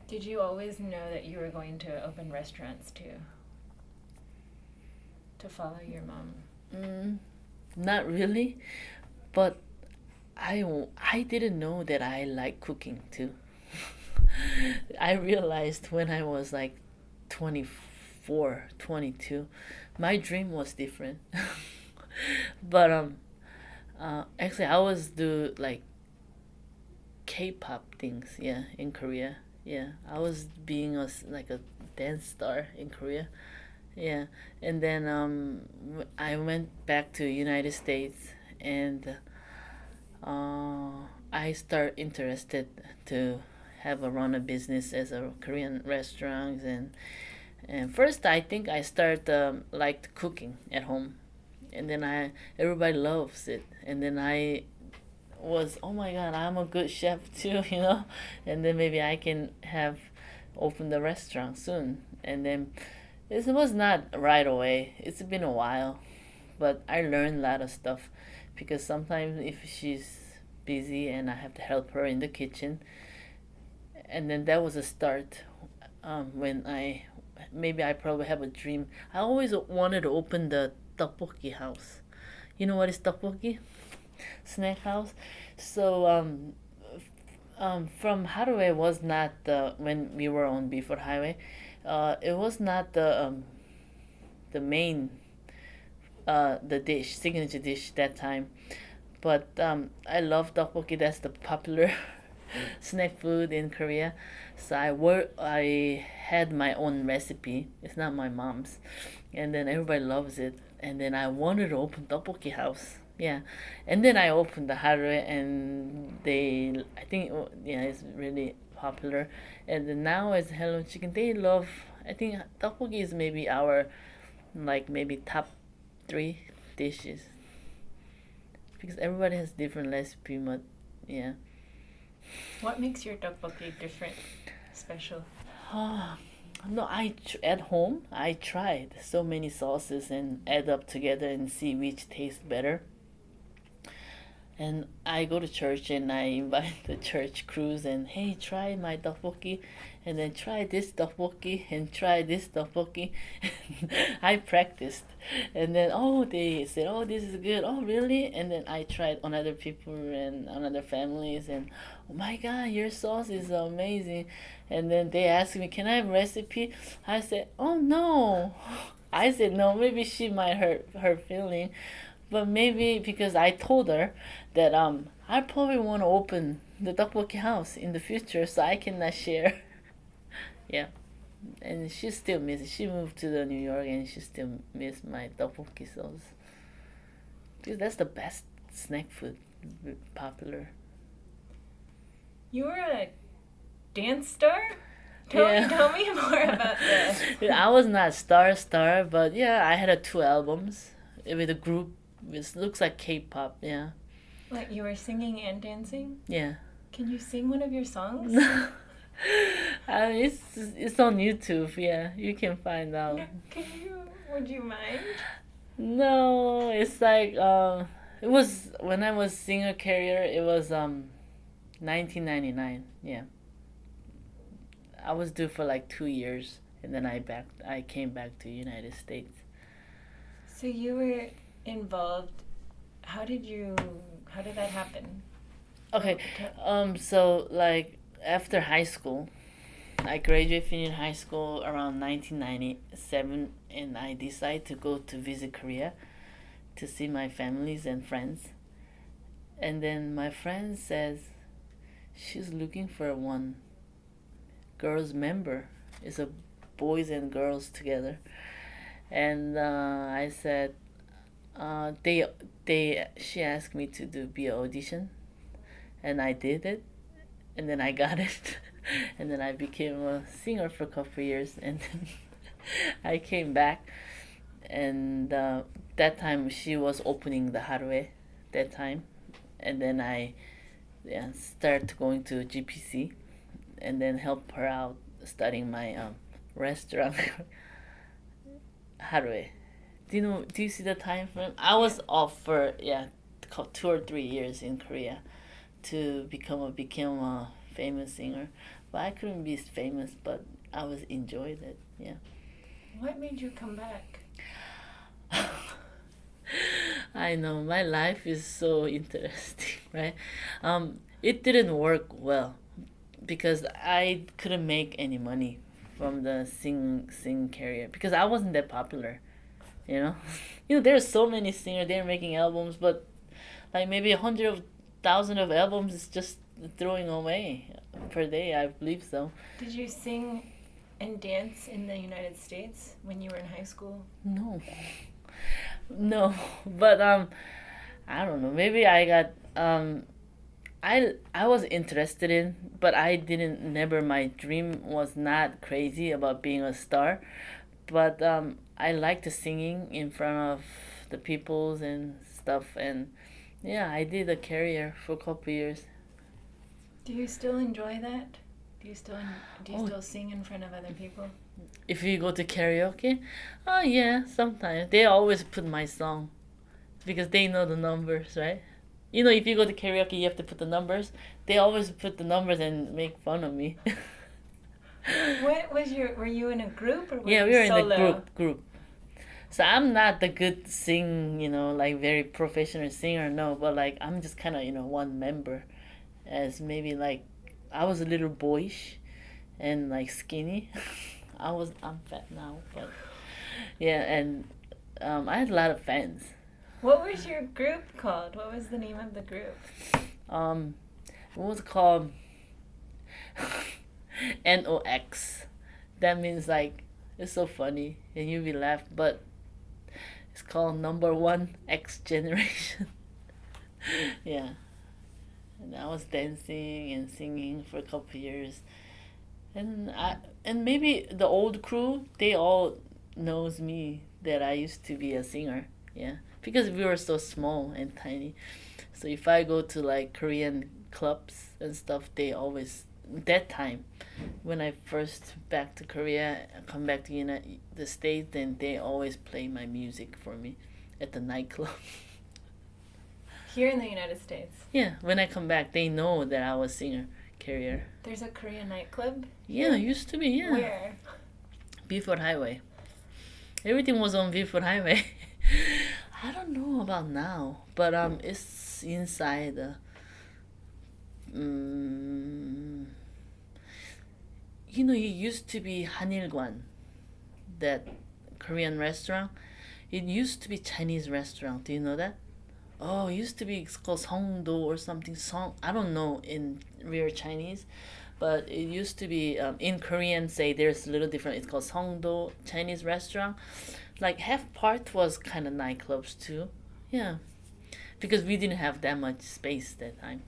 S1: did you always know that you were going to open restaurants too? To follow your mom?
S2: Not really, but I didn't know that I like cooking too. I realized when I was like 24, 22, my dream was different. But actually I was do like K-pop things, yeah, in Korea. Yeah, I was being like a dance star in Korea. Yeah, and then I went back to United States, and uh, I start interested to have a run a business as a Korean restaurants. And first I think I start liked cooking at home, and then I everybody loves it, and then I was, oh my god, I'm a good chef too, you know. And then maybe I can have open the restaurant soon. And then it was not right away. It's been a while, but I learned a lot of stuff, because sometimes if she's busy and I have to help her in the kitchen. And then that was a start when I maybe I probably have a dream. I always wanted to open the tteokbokki house. You know what is tteokbokki? Snack house. So from Harué was not the when we were on Buford Highway. It was not the main the dish signature dish that time. But I love tteokbokki. That's the popular snack food in Korea. So I had my own recipe. It's not my mom's, and then everybody loves it. And then I wanted to open tteokbokki house. Yeah, and then I opened the Harué, and I think, yeah, it's really popular. And then now it's Hello Chicken. They love. I think tteokbokki is maybe our like maybe top three dishes because everybody has different recipe. But yeah.
S1: What makes your tteokbokki different, special?
S2: No, at home I tried so many sauces and add up together and see which tastes better. And I go to church and I invite the church crews and hey, try my tteokbokki, and then try this tteokbokki and try this tteokbokki. I practiced, and then they said, oh, this is good. Oh, really? And then I tried on other people and on other families, and oh my God, your sauce is amazing. And then they asked me, can I have a recipe? I said, oh no. I said no. Maybe she might hurt her feeling. But maybe because I told her that I probably want to open the tteokbokki house in the future, so I cannot share. Yeah, and she still misses. She moved to the New York, and she still miss my tteokbokki sauce because that's the best snack food, popular.
S1: You were a dance star?
S2: Yeah.
S1: Tell me more about this.
S2: I was not star, but yeah, I had 2 albums with a group. It looks like K-pop, yeah.
S1: What, you were singing and dancing?
S2: Yeah.
S1: Can you sing one of your songs?
S2: It's on YouTube, yeah. You can find out.
S1: Would you mind?
S2: No, it's like it was when I was singer career. It was 1999. Yeah. I was due for like 2 years, and then I came back to United States.
S1: So you were involved. How did that happen?
S2: Okay. So like after high school, I graduated finished high school around 1997, and I decided to go to visit Korea to see my families and friends. And then my friend says she's looking for one girls member. It's a boys and girls together. And I said, she asked me to be an audition, and I did it, and then I got it, and then I became a singer for a couple of years, and then I came back, and that time she was opening the Harué, that time, and then I started going to GPC, and then help her out studying my restaurant Harué. Do you see the time frame? I was off for 2 or 3 years in Korea to become a famous singer, but I couldn't be famous. But I was enjoyed it. Yeah.
S1: What made you come back?
S2: I know my life is so interesting, right? It didn't work well because I couldn't make any money from the sing career because I wasn't that popular. You know, there's so many singers. They're making albums, but like maybe 100,000 of albums is just throwing away per day. I believe so.
S1: Did you sing and dance in the United States when you were in high school?
S2: No, no. But I don't know. Maybe I got I was interested in, but I didn't. Never. My dream was not crazy about being a star, but I liked the singing in front of the peoples and stuff, and yeah, I did a career for a couple years.
S1: Do you still enjoy that? Do you still sing in front of other people?
S2: If you go to karaoke, oh yeah, sometimes they always put my song because they know the numbers, right? If you go to karaoke, you have to put the numbers. They always put the numbers and make fun of me.
S1: What was were you in a group or were
S2: Yeah,
S1: you
S2: we were in
S1: solo?
S2: a group. So I'm not the good like very professional singer, no, but like I'm just kind of, one member, as maybe like I was a little boyish and like skinny. I'm fat now, but yeah, and I had a lot of fans.
S1: What was your group called? What was the name of the group?
S2: Um, it was called NOX. That means like it's so funny and you will laugh, but it's called Number One X Generation. Yeah, and I was dancing and singing for a couple of years, and maybe the old crew they all knows me that I used to be a singer. Yeah, because we were so small and tiny. So if I go to like Korean clubs and stuff, they always that time when I first back to Korea, come back to the States, then they always play my music for me at the nightclub.
S1: Here in the United States.
S2: Yeah, when I come back, they know that I was singer carrier.
S1: There's a Korean nightclub?
S2: Yeah, used to be. Yeah.
S1: Where?
S2: Buford Highway. Everything was on Buford Highway. I don't know about now, but it's inside the. It used to be Hanilgwan, that Korean restaurant. It used to be Chinese restaurant. Do you know that? Oh, it used to be it's called Songdo or something. I don't know in real Chinese, but it used to be in Korean. Say there's a little different. It's called Songdo Chinese restaurant. Like half part was kind of nightclubs too. Yeah, because we didn't have that much space that time,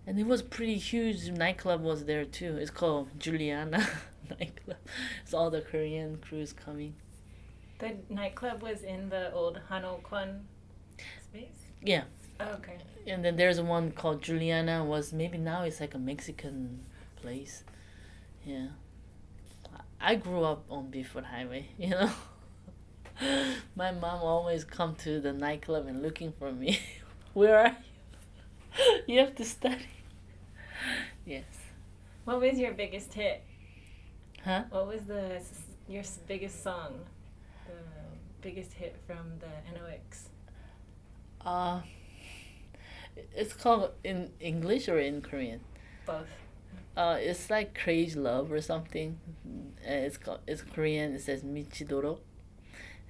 S2: and it was pretty huge. Nightclub was there too. It's called Juliana nightclub. It's all the Korean crews coming.
S1: The nightclub was in the old Hanokwan space?
S2: Yeah.
S1: Oh, okay.
S2: And then there's one called Juliana. Was maybe now it's like a Mexican place. Yeah. I grew up on Buford Highway. My mom always come to the nightclub and looking for me. Where are you? You have to study. Yes.
S1: What was your biggest hit?
S2: Huh?
S1: What was your biggest song? The biggest hit from the NOX?
S2: It's called in English or in Korean?
S1: Both.
S2: It's like Crazy Love or something. It's Korean. It says Michidoro,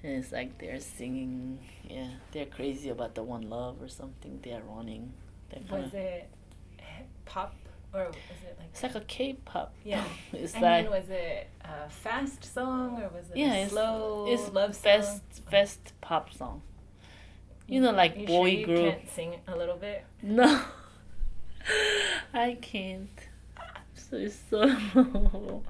S2: and it's like they're singing. Yeah, they're crazy about the one love or something. They're running.
S1: Was it pop or was it like?
S2: It's like a K-pop.
S1: Yeah.
S2: It's
S1: and
S2: like.
S1: then was it a fast song or was it
S2: Yeah,
S1: slow
S2: it's
S1: love song?
S2: fast pop song. Like
S1: you
S2: boy
S1: sure you
S2: group.
S1: can't sing a little bit?
S2: No, I can't. So it's so low.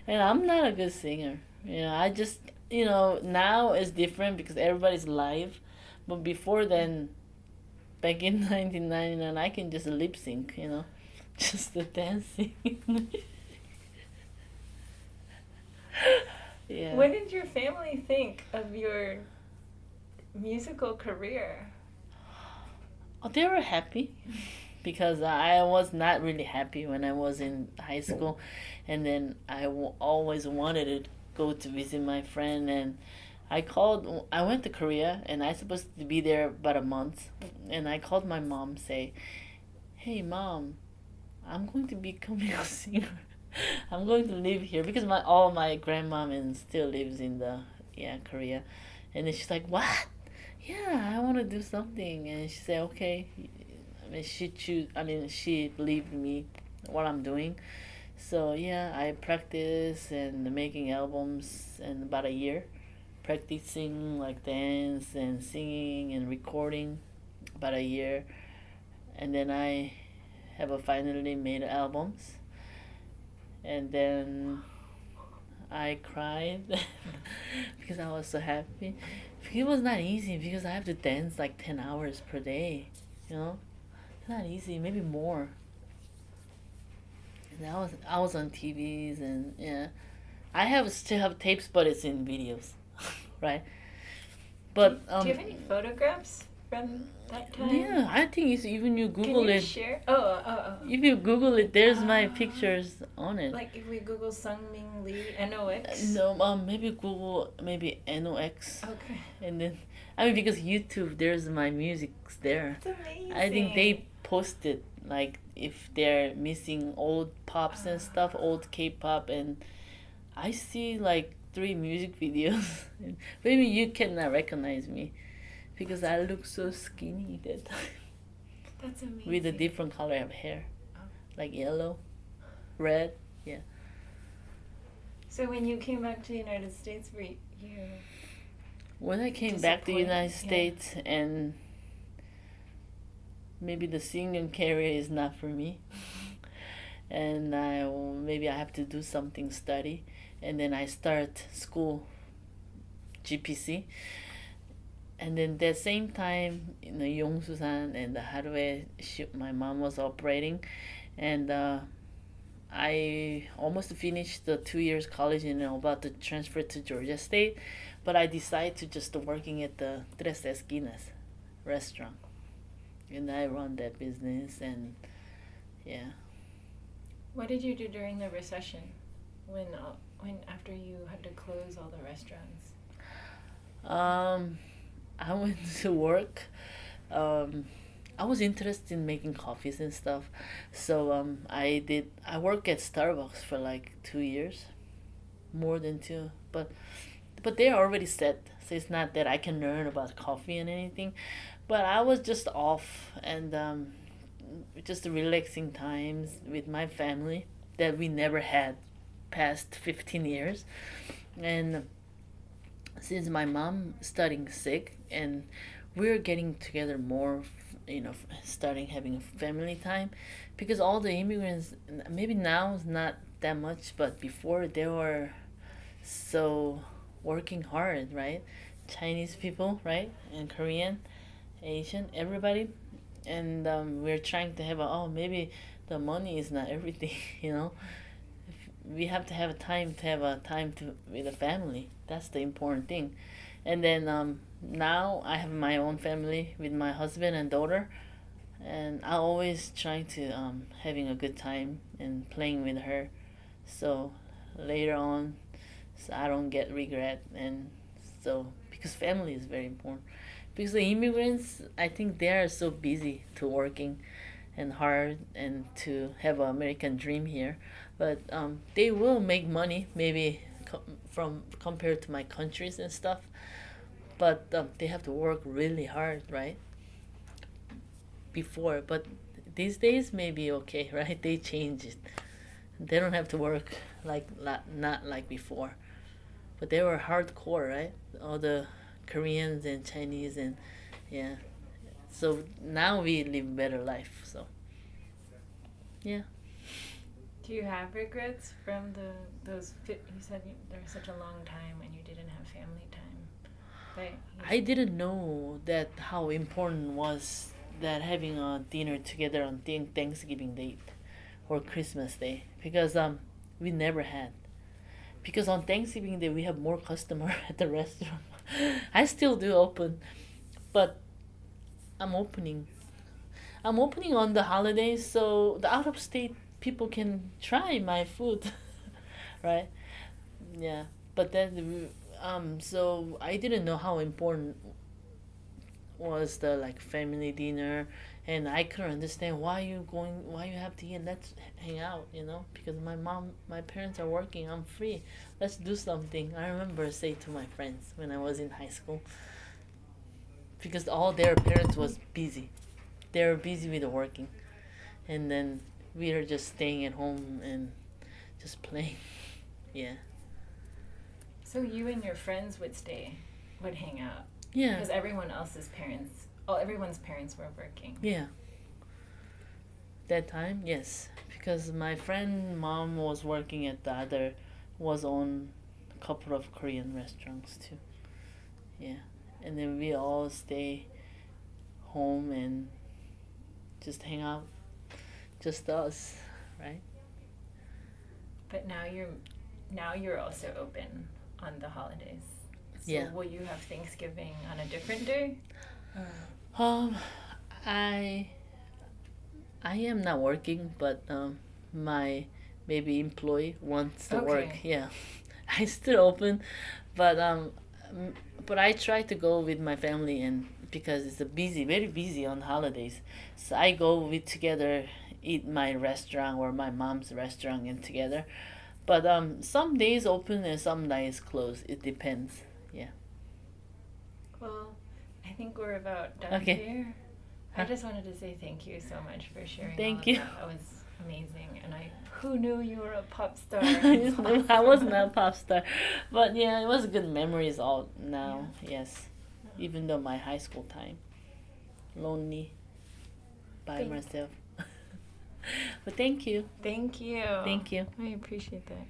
S2: And I'm not a good singer. I just now it's different because everybody's live, but before then, back in 1999, I can just lip sync. Just the dancing. Yeah.
S1: What did your family think of your musical career?
S2: Oh, they were happy because I was not really happy when I was in high school, and then I always wanted to go to visit my friend, and I went to Korea, and I supposed to be there about a month, and I called my mom, say, hey mom, I'm going to be becoming a singer. I'm going to live here because all my grandmom and still lives in Korea, and then she's like, what? Yeah, I want to do something, and she said okay. She believed me what I'm doing, so yeah, I practice and making albums in about a year, practicing like dance and singing and recording about a year, and then I have finally made albums, and then I cried because I was so happy. It was not easy because I have to dance like 10 hours per day, It's not easy, maybe more. And I was on TVs and yeah. I still have tapes, but it's in videos, right? But
S1: do you have any photographs? from that time?
S2: Yeah, I think it's, even you
S1: Can
S2: Google
S1: you
S2: it.
S1: share? Oh.
S2: If you Google it, there's my
S1: Ah.
S2: pictures on it.
S1: Like if we Google Seungmin Lee, NOX?
S2: No, maybe Google, maybe NOX,
S1: Okay.
S2: and then I mean because YouTube, there's my music's there.
S1: That's amazing.
S2: I think they posted like if they're missing old pops and stuff, old K-pop, and I see like 3 music videos. Maybe you cannot recognize me because I look so skinny that time
S1: That's amazing.
S2: with a different color of hair,
S1: Oh.
S2: like yellow, red.
S1: So when you came back to the United States, were you
S2: When I came back to the United
S1: Disappointed,
S2: States, and maybe the singing career is not for me, and maybe I have to do something, study, and then I start school, GPC, and then that same time, Yongsusan and the Haru에 ship my mom was operating, and I almost finished the 2 years college and about to transfer to Georgia State, but I decided to just working at the Tres Esquinas restaurant, and I run that business, and yeah.
S1: What did you do during the recession, when after you had to close all the restaurants?
S2: I went to work. I was interested in making coffees and stuff, so I worked at Starbucks for like 2 years, more than 2, but they're already set, so it's not that I can learn about coffee and anything, but I was just off, and just relaxing times with my family that we never had past 15 years, and since my mom studying sick and we're getting together more, starting having family time, because all the immigrants, maybe now is not that much, but before they were so working hard, right? Chinese people, right? And Korean, Asian, everybody, and we're trying to have maybe the money is not everything. We have to have a time to with a family. That's the important thing. And then now I have my own family with my husband and daughter, and I always trying to having a good time and playing with her, so later on, so I don't get regret, and so because family is very important, because the immigrants, I think they are so busy to working and hard and to have an American dream here, but they will make money maybe from compared to my countries and stuff, but they have to work really hard, right? Before, but these days maybe okay, right? They change it. They don't have to work like not like before, but they were hardcore, right? All the Koreans and Chinese, and yeah. So now we live better life. So yeah.
S1: Do you have regrets from you said there was such a long time when you didn't have family time, but
S2: I didn't know that how important was that having a dinner together on Thanksgiving Day or Christmas Day, because we never had, because on Thanksgiving Day we have more customer at the restaurant. I still do open, but I'm opening. I'm opening on the holidays so the out of state people can try my food, right? Yeah, but then so I didn't know how important was the like family dinner, and I couldn't understand why you have to eat, let's hang out, because my parents are working, I'm free, let's do something. I remember say to my friends when I was in high school, because all their parents was busy, they were busy with the working, and then we are just staying at home and just playing. Yeah.
S1: so you and your friends would hang out.
S2: Yeah.
S1: Because everyone's parents were working.
S2: Yeah. That time, yes. Because my friend mom was working at was on a couple of Korean restaurants too. Yeah. And then we all stay home and just hang out. Just us, right?
S1: But now you're also open on the holidays. So
S2: Yeah.
S1: will you have Thanksgiving on a different day?
S2: Um, I I am not working, but my maybe employee wants to work.
S1: Okay.
S2: Yeah, I still open, but m- but I try to go with my family and because it's a busy, very busy on holidays, so I go with together, eat my restaurant or my mom's restaurant and together. But some days open and some days closed. It depends. Yeah.
S1: Well, I think we're about done
S2: Okay.
S1: here. I
S2: Huh?
S1: just wanted to say thank you so much for sharing all
S2: Thank
S1: of
S2: you.
S1: that. That was amazing. And who knew you were a pop star?
S2: I was not a pop star, but yeah, it was good memories all now. Yes, even though my high school time, lonely by
S1: Thank-
S2: myself. But thank you.
S1: Thank you.
S2: Thank you.
S1: I appreciate that.